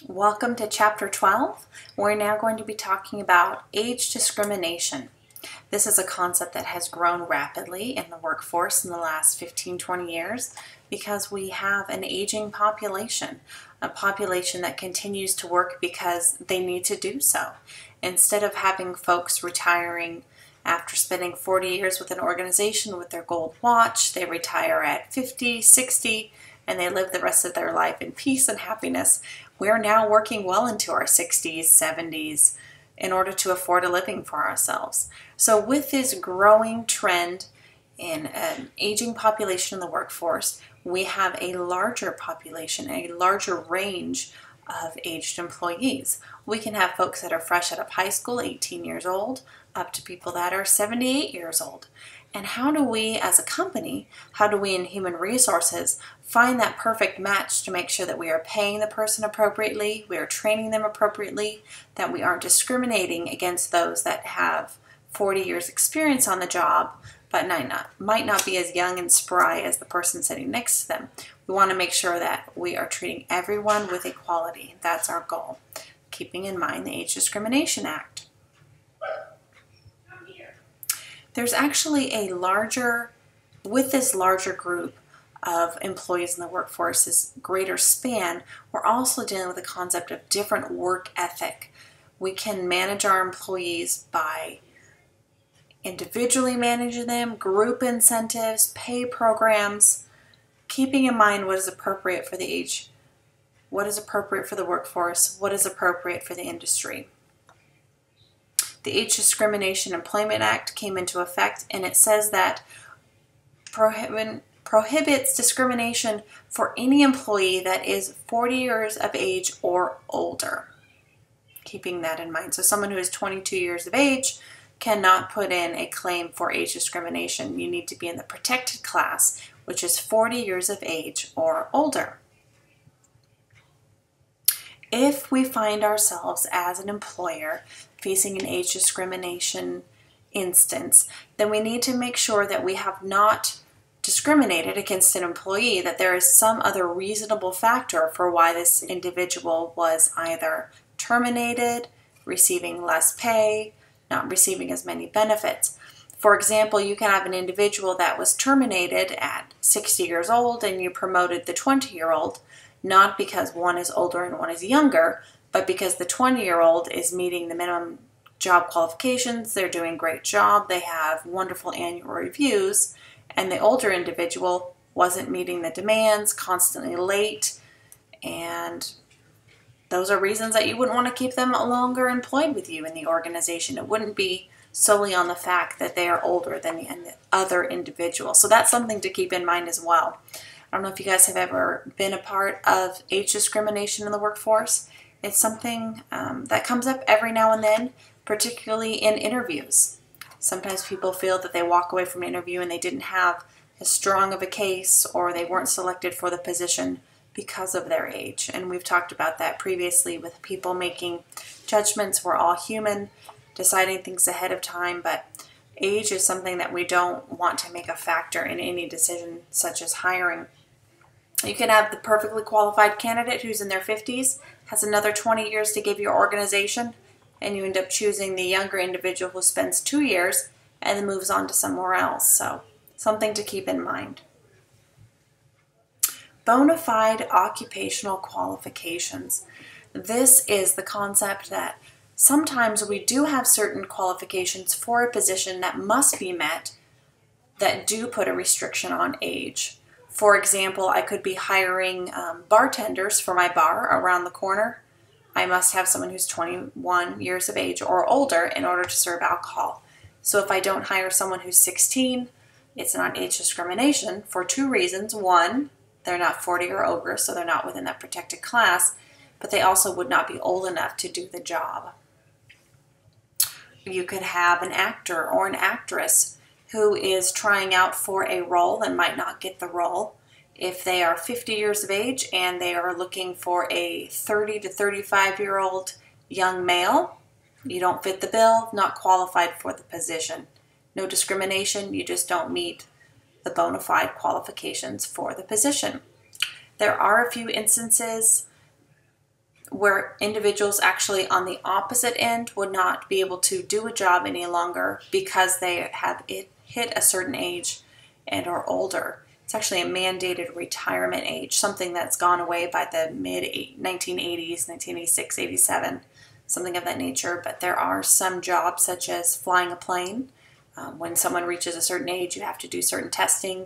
Welcome to Chapter 12. We're now going to be talking about age discrimination. This is a concept that has grown rapidly in the workforce in the last 15-20 years because we have an aging population, a population that continues to work because they need to do so. Instead of having folks retiring after spending 40 years with an organization with their gold watch, they retire at 50, 60, and they live the rest of their life in peace and happiness. We're now working well into our 60s, 70s in order to afford a living for ourselves. So with this growing trend in an aging population in the workforce, we have a larger population, a larger range of aged employees. We can have folks that are fresh out of high school, 18 years old, up to people that are 78 years old. And how do we as a company, how do we in human resources find that perfect match to make sure that we are paying the person appropriately, we are training them appropriately, that we aren't discriminating against those that have 40 years experience on the job but might not be as young and spry as the person sitting next to them. We want to make sure that we are treating everyone with equality. That's our goal, keeping in mind the Age Discrimination Act. There's actually with this larger group of employees in the workforce, this greater span, we're also dealing with the concept of different work ethic. We can manage our employees by individually managing them, group incentives, pay programs, keeping in mind what is appropriate for the age, what is appropriate for the workforce, what is appropriate for the industry. The Age Discrimination Employment Act came into effect, and it says that prohibits discrimination for any employee that is 40 years of age or older. Keeping that in mind. So someone who is 22 years of age cannot put in a claim for age discrimination. You need to be in the protected class, which is 40 years of age or older. If we find ourselves as an employer facing an age discrimination instance, then we need to make sure that we have not discriminated against an employee, that there is some other reasonable factor for why this individual was either terminated, receiving less pay, not receiving as many benefits. For example, you can have an individual that was terminated at 60 years old and you promoted the 20-year-old, not because one is older and one is younger, but because the 20-year-old is meeting the minimum job qualifications, they're doing a great job, they have wonderful annual reviews, and the older individual wasn't meeting the demands, constantly late, and those are reasons that you wouldn't want to keep them longer employed with you in the organization. It wouldn't be solely on the fact that they are older than the other individual. So that's something to keep in mind as well. I don't know if you guys have ever been a part of age discrimination in the workforce. It's something that comes up every now and then, particularly in interviews. Sometimes people feel that they walk away from an interview and they didn't have as strong of a case, or they weren't selected for the position because of their age. And we've talked about that previously with people making judgments. We're all human, deciding things ahead of time, but age is something that we don't want to make a factor in any decision, such as hiring. You can have the perfectly qualified candidate who's in their 50s, has another 20 years to give your organization, and you end up choosing the younger individual who spends 2 years and then moves on to somewhere else. So something to keep in mind. Bona fide occupational qualifications. This is the concept that sometimes we do have certain qualifications for a position that must be met that do put a restriction on age. For example, I could be hiring bartenders for my bar around the corner. I must have someone who's 21 years of age or older in order to serve alcohol. So if I don't hire someone who's 16, it's not age discrimination for two reasons. One, they're not 40 or over, so they're not within that protected class, but they also would not be old enough to do the job. You could have an actor or an actress who is trying out for a role and might not get the role. If they are 50 years of age and they are looking for a 30 to 35-year-old young male, you don't fit the bill, not qualified for the position. No discrimination, you just don't meet the bona fide qualifications for the position. There are a few instances where individuals actually on the opposite end would not be able to do a job any longer because they have hit a certain age and are older. It's actually a mandated retirement age, something that's gone away by the mid-1980s, 1986, 87, something of that nature. But there are some jobs, such as flying a plane. When someone reaches a certain age, you have to do certain testing.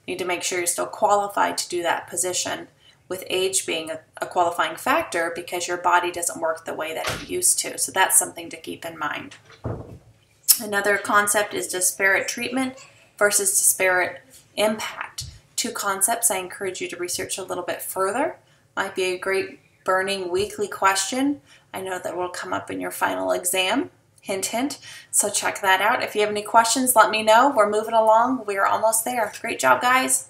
You need to make sure you're still qualified to do that position, with age being a qualifying factor because your body doesn't work the way that it used to. So that's something to keep in mind. Another concept is disparate treatment versus disparate impact. Two concepts I encourage you to research a little bit further. Might be a great burning weekly question. I know that will come up in your final exam. Hint, hint. So check that out. If you have any questions, let me know. We're moving along. We're almost there. Great job, guys.